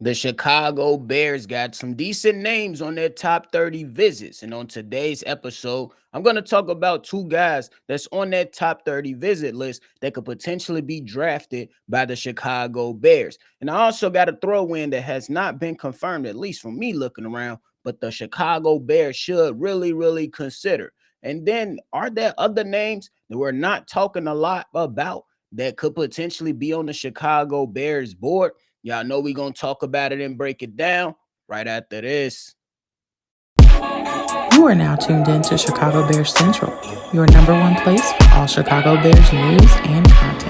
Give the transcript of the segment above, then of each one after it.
The Chicago Bears got some decent names on their top 30 visits. And on today's episode, I'm going to talk about two guys that's on that top 30 visit list that could potentially be drafted by the Chicago Bears. And I also got a throw in that has not been confirmed, at least from me looking around, but the Chicago Bears should really consider. And then are there other names that we're not talking a lot about that could potentially be on the Chicago Bears board? Y'all know we're going to talk about it and break it down right after this. You are now tuned in to Chicago Bears Central, your number one place for all Chicago Bears news and content.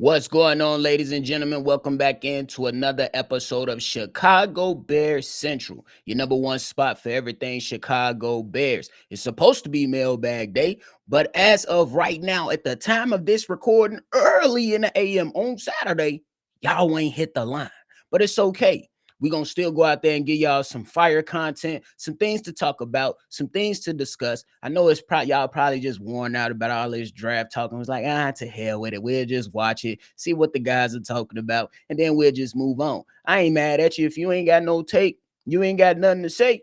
What's going on, ladies and gentlemen? Welcome back into another episode of Chicago Bears Central, your number one spot for everything Chicago Bears. It's supposed to be mailbag day, but as of right now, at the time of this recording, early in the AM on Saturday, y'all ain't hit the line, but it's okay. We're going to still go out there and give y'all some fire content, some things to talk about, some things to discuss. I know it's probably y'all probably just worn out about all this draft talk. And was like, to hell with it. We'll just watch it, see what the guys are talking about, and then we'll just move on. I ain't mad at you. If you ain't got no take, you ain't got nothing to say,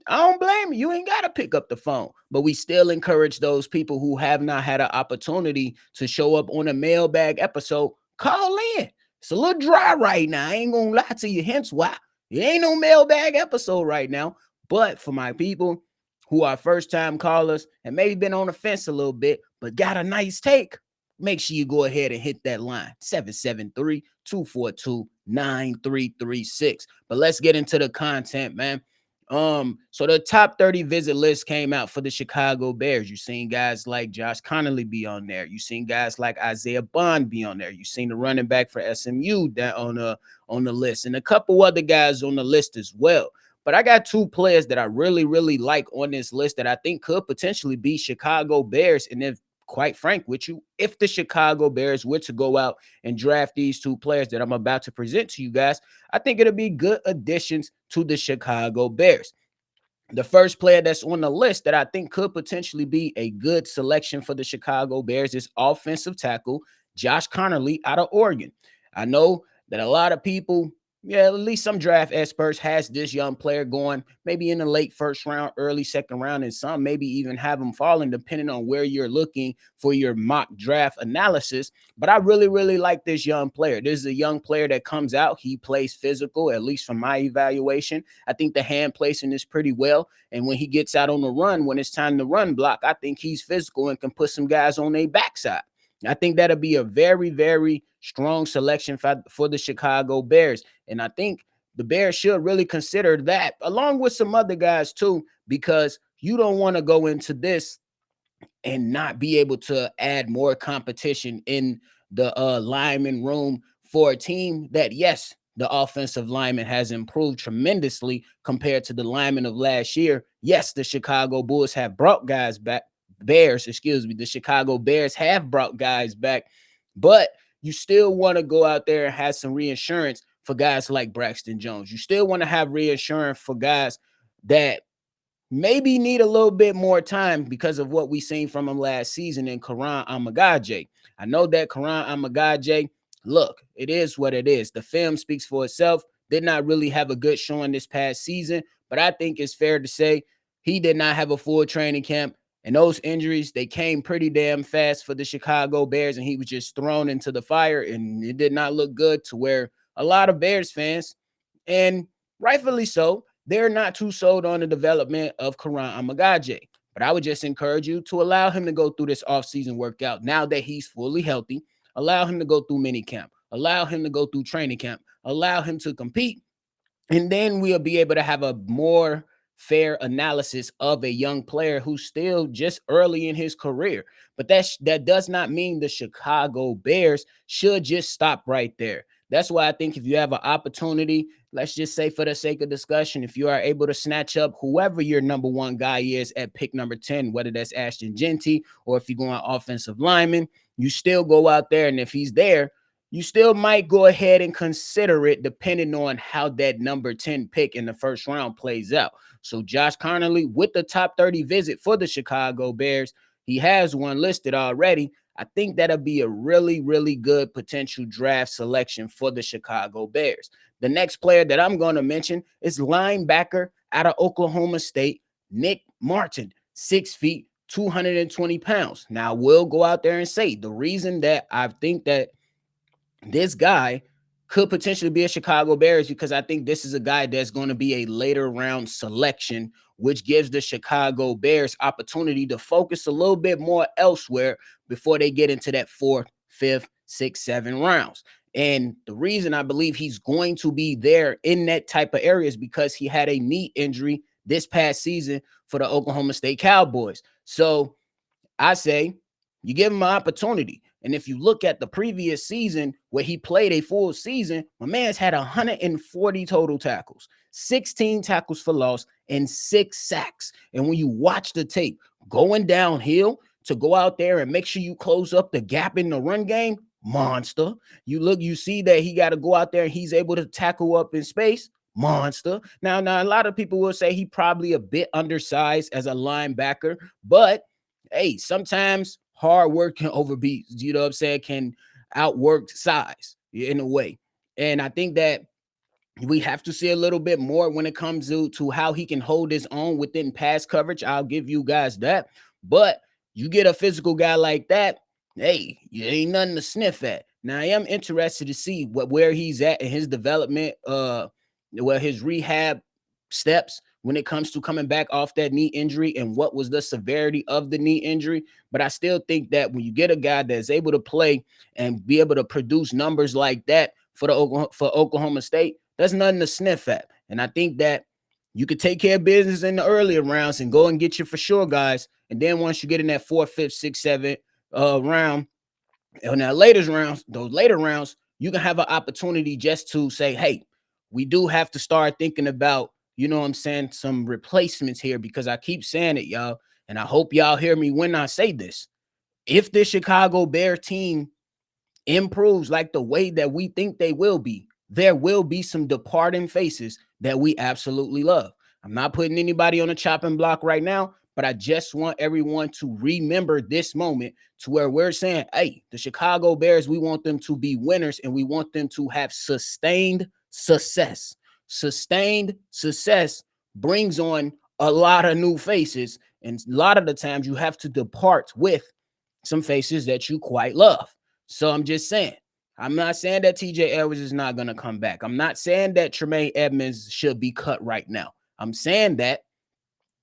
I don't blame you. You ain't got to pick up the phone. But we still encourage those people who have not had an opportunity to show up on a mailbag episode, call in. It's a little dry right now. I ain't going to lie to you. Hence why it ain't no mailbag episode right now. But for my people who are first-time callers and maybe been on the fence a little bit, but got a nice take, make sure you go ahead and hit that line, 773-242-9336. But let's get into the content, man. So the top 30 visit list came out for the Chicago Bears. You seen guys like Josh Conerly be on there. You seen guys like Isaiah Bond be on there. You seen the running back for SMU that on the list, and a couple other guys on the list as well. But I got two players that I really like on this list that I think could potentially be Chicago Bears. And if quite frank with you, if the Chicago Bears were to go out and draft these two players that I'm about to present to you guys, I think it'll be good additions to the Chicago Bears. The first player that's on the list that I think could potentially be a good selection for the Chicago Bears is offensive tackle Josh Conerly out of Oregon. I know that a lot of people, at least some draft experts, has this young player going maybe in the late first round, early second round, and some maybe even have him falling depending on where you're looking for your mock draft analysis. But I really like this young player. This is a young player that comes out. He plays physical, at least from my evaluation. I think the hand placing is pretty well. And when he gets out on the run, when it's time to run block, I think he's physical and can put some guys on their backside. I think that'll be a very strong selection for the Chicago Bears. And I think the Bears should really consider that along with some other guys too, because you don't want to go into this and not be able to add more competition in the lineman room for a team that, yes, the offensive lineman has improved tremendously compared to the lineman of last year. Yes, the Chicago Bulls have brought guys back. The Chicago Bears have brought guys back, but you still want to go out there and have some reinsurance for guys like Braxton Jones. You still want to have reinsurance for guys that maybe need a little bit more time because of what we seen from him last season in Karan Amagaje. I know that Karan Amagaje, look, it is what it is. The film speaks for itself. Did not really have a good showing this past season, but I think it's fair to say he did not have a full training camp. And those injuries, they came pretty damn fast for the Chicago Bears, and he was just thrown into the fire, and it did not look good to where a lot of Bears fans, and rightfully so, they're not too sold on the development of Karan Amagaje. But I would just encourage you to allow him to go through this offseason workout now that he's fully healthy. Allow him to go through mini camp. Allow him to go through training camp. Allow him to compete. And then we'll be able to have a more fair analysis of a young player who's still just early in his career. But that does not mean the Chicago Bears should just stop right there. That's why I think if you have an opportunity, let's just say for the sake of discussion, if you are able to snatch up whoever your number one guy is at pick number 10, whether that's Ashton Genty or if you're going offensive lineman, you still go out there. And if he's there, you still might go ahead and consider it depending on how that number 10 pick in the first round plays out. So Josh Conerly with the top 30 visit for the Chicago Bears, he has one listed already. I think that'll be a really, really good potential draft selection for the Chicago Bears. The next player that I'm going to mention is linebacker out of Oklahoma State, Nick Martin, 6 feet, 220 pounds. Now, we'll go out there and say the reason that I think that this guy could potentially be a Chicago Bears because I think this is a guy that's going to be a later round selection, which gives the Chicago Bears opportunity to focus a little bit more elsewhere before they get into that fourth, fifth, sixth, 7 rounds. And the reason I believe he's going to be there in that type of area is because he had a knee injury this past season for the Oklahoma State Cowboys. So I say you give him an opportunity. And if you look at the previous season where he played a full season, my man's had 140 total tackles, 16 tackles for loss, and 6 sacks. And when you watch the tape going downhill to go out there and make sure you close up the gap in the run game, monster. You see that he got to go out there and he's able to tackle up in space. Monster. Now, a lot of people will say he probably a bit undersized as a linebacker, but hey, sometimes hard work can overbeat, you know what I'm saying, can outwork size in a way. And I think that we have to see a little bit more when it comes to how he can hold his own within pass coverage. I'll give you guys that. But you get a physical guy like that, hey, you ain't nothing to sniff at. Now I am interested to see where he's at in his development, his rehab steps when it comes to coming back off that knee injury and what was the severity of the knee injury. But I still think that when you get a guy that's able to play and be able to produce numbers like that for Oklahoma State, that's nothing to sniff at. And I think that you could take care of business in the earlier rounds and go and get your for sure guys. And then once you get in that fourth, fifth, sixth, seventh round, and that those later rounds, you can have an opportunity just to say, hey, we do have to start thinking about, you know what I'm saying, some replacements here because I keep saying it, y'all. And I hope y'all hear me when I say this. If the Chicago Bears team improves like the way that we think they will be, there will be some departing faces that we absolutely love. I'm not putting anybody on a chopping block right now, but I just want everyone to remember this moment to where we're saying, hey, the Chicago Bears, we want them to be winners and we want them to have sustained success. Sustained success brings on a lot of new faces. And a lot of the times you have to depart with some faces that you quite love. So I'm just saying, I'm not saying that TJ Edwards is not going to come back. I'm not saying that Tremaine Edmonds should be cut right now. I'm saying that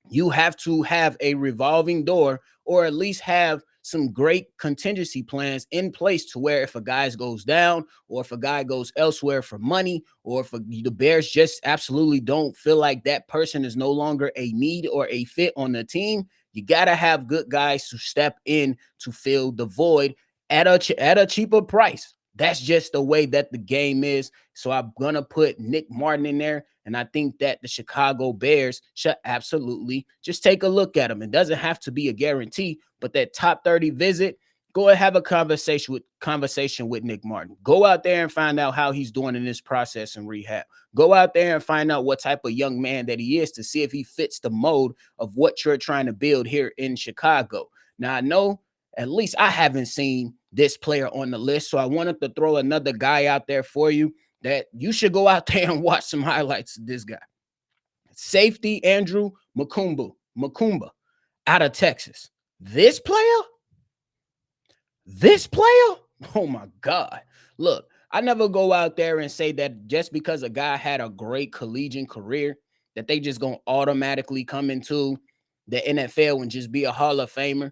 you have to have a revolving door or at least have some great contingency plans in place to where if a guy goes down or if a guy goes elsewhere for money or if the Bears just absolutely don't feel like that person is no longer a need or a fit on the team, you got to have good guys to step in to fill the void at a cheaper price. That's just the way that the game is. So I'm going to put Nick Martin in there. And I think that the Chicago Bears should absolutely just take a look at him. It doesn't have to be a guarantee, but that top 30 visit, go and have a conversation with Nick Martin. Go out there and find out how he's doing in this process and rehab. Go out there and find out what type of young man that he is to see if he fits the mold of what you're trying to build here in Chicago. Now, I know at least I haven't seen this player on the list, so I wanted to throw another guy out there for you that you should go out there and watch some highlights of this guy. Safety Andrew Mukuba out of Texas. This player, oh my God. Look, I never go out there and say that just because a guy had a great collegiate career, that they just gonna automatically come into the NFL and just be a Hall of Famer.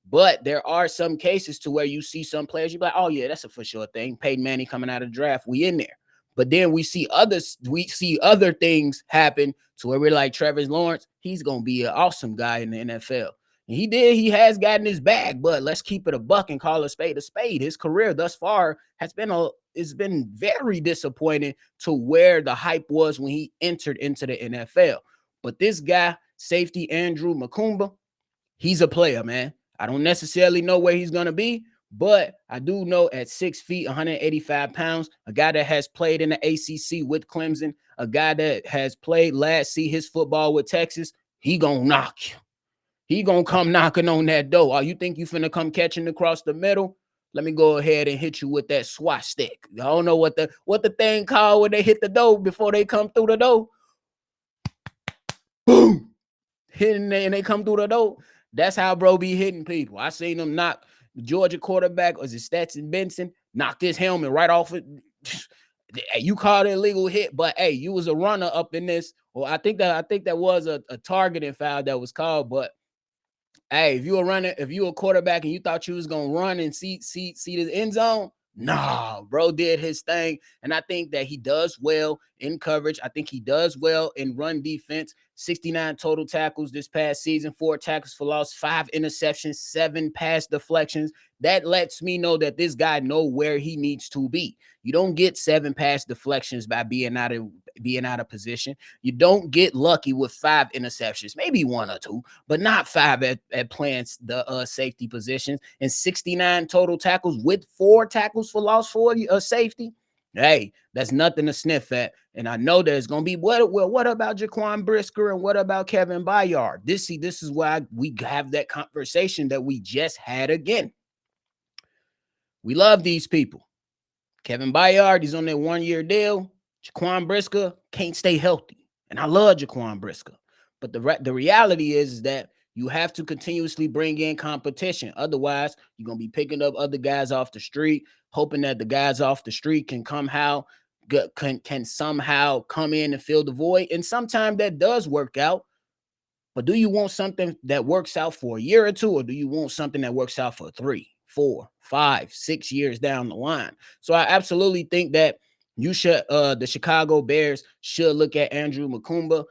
But there are some cases to where you see some players, you're like, oh yeah, that's a for sure thing. Peyton Manning coming out of the draft, we in there. But then we see other things happen to where we're like Trevor Lawrence, he's gonna be an awesome guy in the NFL. He did. He has gotten his bag, but let's keep it a buck and call a spade a spade. His career thus far has been it's been very disappointing to where the hype was when he entered into the NFL. But this guy, safety Andrew Mukuba, he's a player, man. I don't necessarily know where he's gonna be, but I do know at 6 feet, 185 pounds, a guy that has played in the ACC with Clemson, a guy that has played see his football with Texas, he gonna knock you. He gonna come knocking on that door. Oh, you think you finna come catching across the middle? Let me go ahead and hit you with that swat stick. I don't know what the thing called when they hit the door before they come through the door. Boom. Hitting and they come through the door. That's how bro be hitting people. I seen him knock the Georgia quarterback, or is it Stetson Benson, knocked his helmet right off it. You called it a legal hit, but hey, you was a runner up in this. Or I think that was a targeting foul that was called, but hey, if you were running, if you were a quarterback and you thought you was gonna run and see the end zone, nah, bro did his thing. And I think that he does well in coverage. I think he does well in run defense. 69 total tackles this past season, 4 tackles for loss, 5 interceptions, 7 pass deflections. That lets me know that this guy know where he needs to be. You don't get 7 pass deflections by being out of position. You don't get lucky with 5 interceptions, maybe 1 or 2, but not 5 at playing the safety positions. And 69 total tackles with 4 tackles for loss for a safety. Hey, that's nothing to sniff at. And I know there's going to be, what about Jaquan Brisker and what about Kevin Byard? This is why we have that conversation that we just had again. We love these people. Kevin Byard, he's on that 1-year deal. Jaquan Brisker can't stay healthy. And I love Jaquan Brisker. But the reality is that you have to continuously bring in competition. Otherwise, you're going to be picking up other guys off the street, hoping that the guys off the street can somehow come in and fill the void. And sometimes that does work out. But do you want something that works out for a year or two, or do you want something that works out for 3, 4, 5, 6 years down the line? So I absolutely think that the Chicago Bears should look at Andrew Mukuba,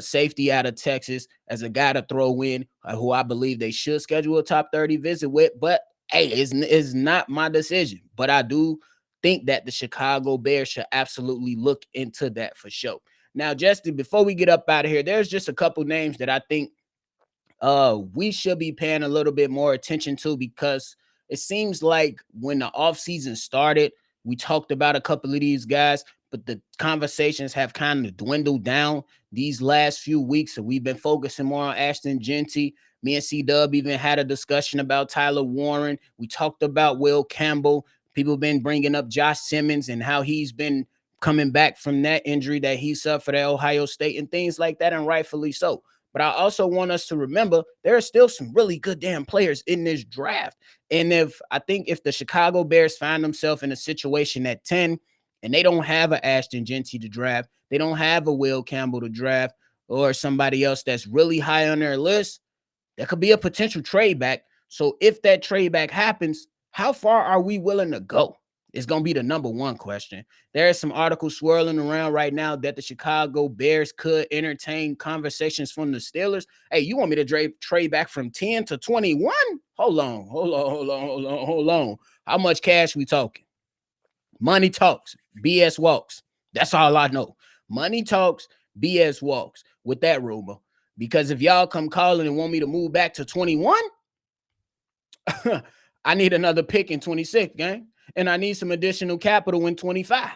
safety out of Texas, as a guy to throw in, who I believe they should schedule a top 30 visit with. But hey, it's not my decision. But I do think that the Chicago Bears should absolutely look into that for sure. Now, Justin, before we get up out of here, there's just a couple names that I think we should be paying a little bit more attention to, because it seems like when the offseason started, we talked about a couple of these guys, but the conversations have kind of dwindled down these last few weeks. So we've been focusing more on Ashton Genty. Me and C-Dubb even had a discussion about Tyler Warren. We talked about Will Campbell. People have been bringing up Josh Simmons and how he's been coming back from that injury that he suffered at Ohio State and things like that, and rightfully so. But I also want us to remember there are still some really good damn players in this draft. And if the Chicago Bears find themselves in a situation at 10 and they don't have an Ashton Genty to draft, they don't have a Will Campbell to draft, or somebody else that's really high on their list, there could be a potential trade back. So if that trade back happens, how far are we willing to go? It's going to be the number one question. There are some articles swirling around right now that the Chicago Bears could entertain conversations from the Steelers. Hey, you want me to trade back from 10 to 21? Hold on. How much cash we talking? Money talks, BS walks. That's all I know. Money talks, BS walks with that rumor. Because if y'all come calling and want me to move back to 21, I need another pick in 26, gang. And I need some additional capital in 25.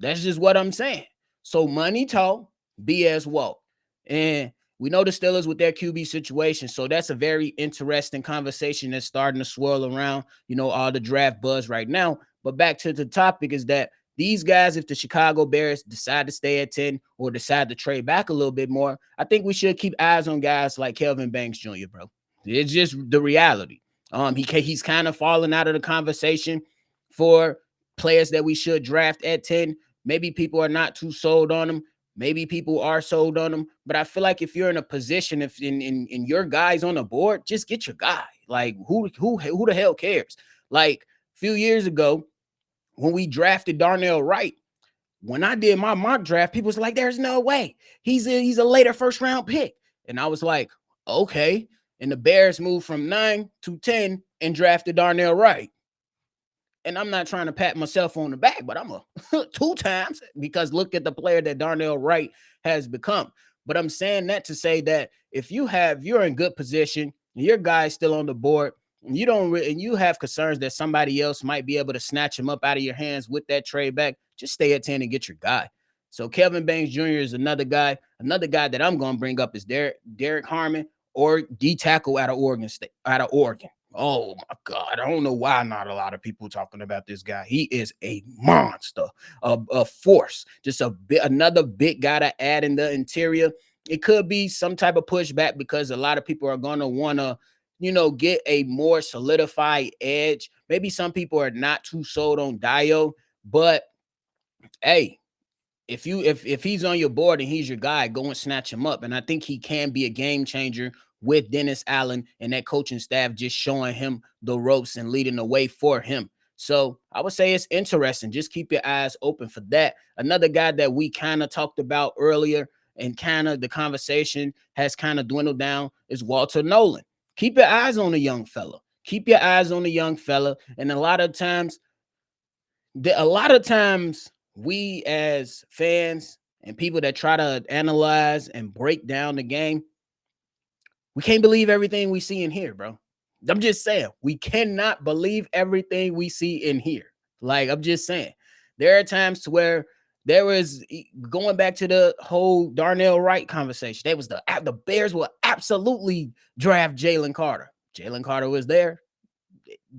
That's just what I'm saying. So money talk, BS walk. And we know the Steelers with their QB situation. So that's a very interesting conversation that's starting to swirl around, all the draft buzz right now. But back to the topic is that these guys, if the Chicago Bears decide to stay at 10 or decide to trade back a little bit more, I think we should keep eyes on guys like Kelvin Banks Jr., bro. It's just the reality. He's kind of fallen out of the conversation for players that we should draft at 10. Maybe people are not too sold on him. Maybe people are sold on him. But I feel like if you're in a position, if in your guys on the board, just get your guy. Like who the hell cares? Like a few years ago, when we drafted Darnell Wright, when I did my mock draft, people was like, there's no way. He's a later first round pick. And I was like, okay. And the Bears moved from 9 to 10 and drafted Darnell Wright. And I'm not trying to pat myself on the back, but I'm a 2 times, because look at the player that Darnell Wright has become. But I'm saying that to say that if you're in good position, your guy's still on the board, and you have concerns that somebody else might be able to snatch him up out of your hands with that trade back, just stay at 10 and get your guy. So Kevin Banks Jr. is another guy. Another guy that I'm going to bring up is Derek Harmon, or D tackle out of Oregon State, out of Oregon. Oh my God. I don't know why not a lot of people talking about this guy. He is a monster, a force, just another big guy to add in the interior. It could be some type of pushback because a lot of people are going to want to, get a more solidified edge. Maybe some people are not too sold on Dio, but hey, if he's on your board and he's your guy, go and snatch him up. And I think he can be a game changer with Dennis Allen and that coaching staff just showing him the ropes and leading the way for him. So I would say it's interesting. Just keep your eyes open for that. Another guy that we kind of talked about earlier and kind of the conversation has kind of dwindled down is Walter Nolan. Keep your eyes on the young fella. Keep your eyes on the young fella. And a lot of times we as fans and people that try to analyze and break down the game, we can't believe everything we see in here, bro. I'm just saying, we cannot believe everything we see in here. Like, I'm just saying, there are times to where there was, going back to the whole Darnell Wright conversation, the Bears will absolutely draft Jalen Carter. Jalen Carter was there.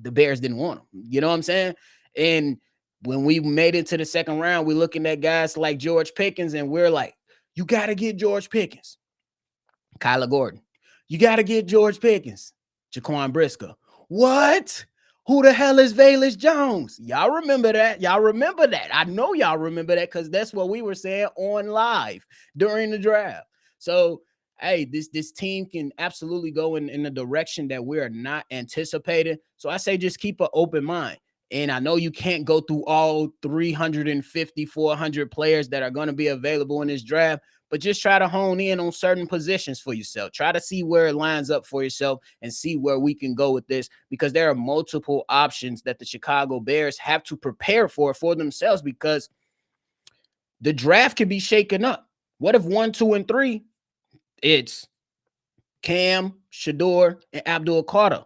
The Bears didn't want him. You know what I'm saying? And when we made it to the second round, we're looking at guys like George Pickens, and we're like, you got to get George Pickens. Kyler Gordon. You got to get George Pickens. Jaquan Briscoe. What? Who the hell is Velus Jones? Y'all remember that? Y'all remember that? I know y'all remember that because that's what we were saying on live during the draft. So, hey, this team can absolutely go in the direction that we're not anticipating. So I say just keep an open mind. And I know you can't go through all 350, 400 players that are going to be available in this draft, but just try to hone in on certain positions for yourself. Try to see where it lines up for yourself and see where we can go with this, because there are multiple options that the Chicago Bears have to prepare for themselves, because the draft can be shaken up. What if 1, 2, and 3, it's Cam, Shador, and Abdul Carter?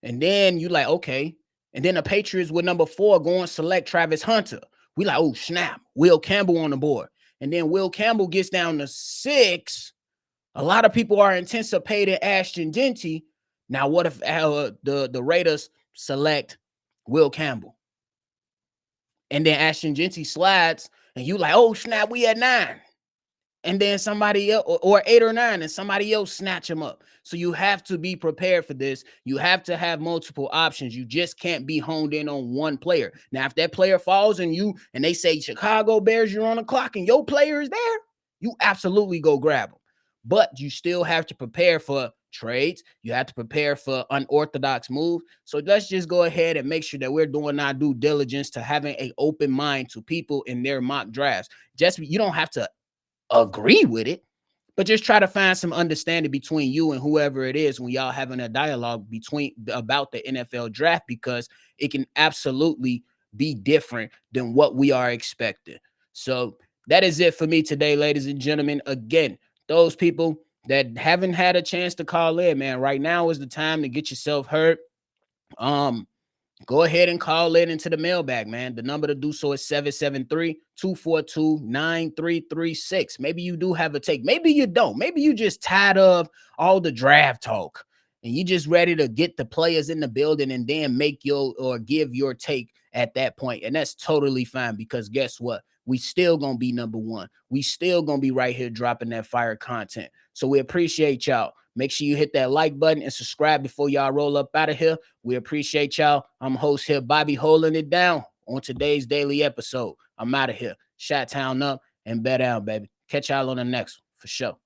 And then you like, okay. And then the Patriots with number 4 go and select Travis Hunter. We like, oh, snap. Will Campbell on the board. And then Will Campbell gets down to 6. A lot of people are anticipating Ashton Jeanty. Now, what if the Raiders select Will Campbell? And then Ashton Jeanty slides, and you like, oh, snap, we at 9. And then somebody else, or 8 or 9, and somebody else snatch him up. So you have to be prepared for this. You have to have multiple options. You just can't be honed in on one player. Now, if that player falls and they say Chicago Bears, you're on the clock and your player is there, you absolutely go grab him. But you still have to prepare for trades. You have to prepare for unorthodox moves. So let's just go ahead and make sure that we're doing our due diligence to having an open mind to people in their mock drafts. You don't have to agree with it, but just try to find some understanding between you and whoever it is when y'all having a dialogue about the NFL draft, because it can absolutely be different than what we are expecting. So that is it for me today, ladies and gentlemen. Again, those people that haven't had a chance to call in, man, right now is the time to get yourself heard. Go ahead and call in into the mailbag, man. The number to do so is 773-242-9336. Maybe you do have a take. Maybe you don't. Maybe you just tired of all the draft talk and you just ready to get the players in the building and then give your take at that point. And that's totally fine, because guess what? We still going to be number 1. We still going to be right here dropping that fire content. So we appreciate y'all. Make sure you hit that like button and subscribe before y'all roll up out of here. We appreciate y'all. I'm host here, Bobby, holding it down on today's daily episode. I'm out of here. Shot town up and bet down, baby. Catch y'all on the next one for sure.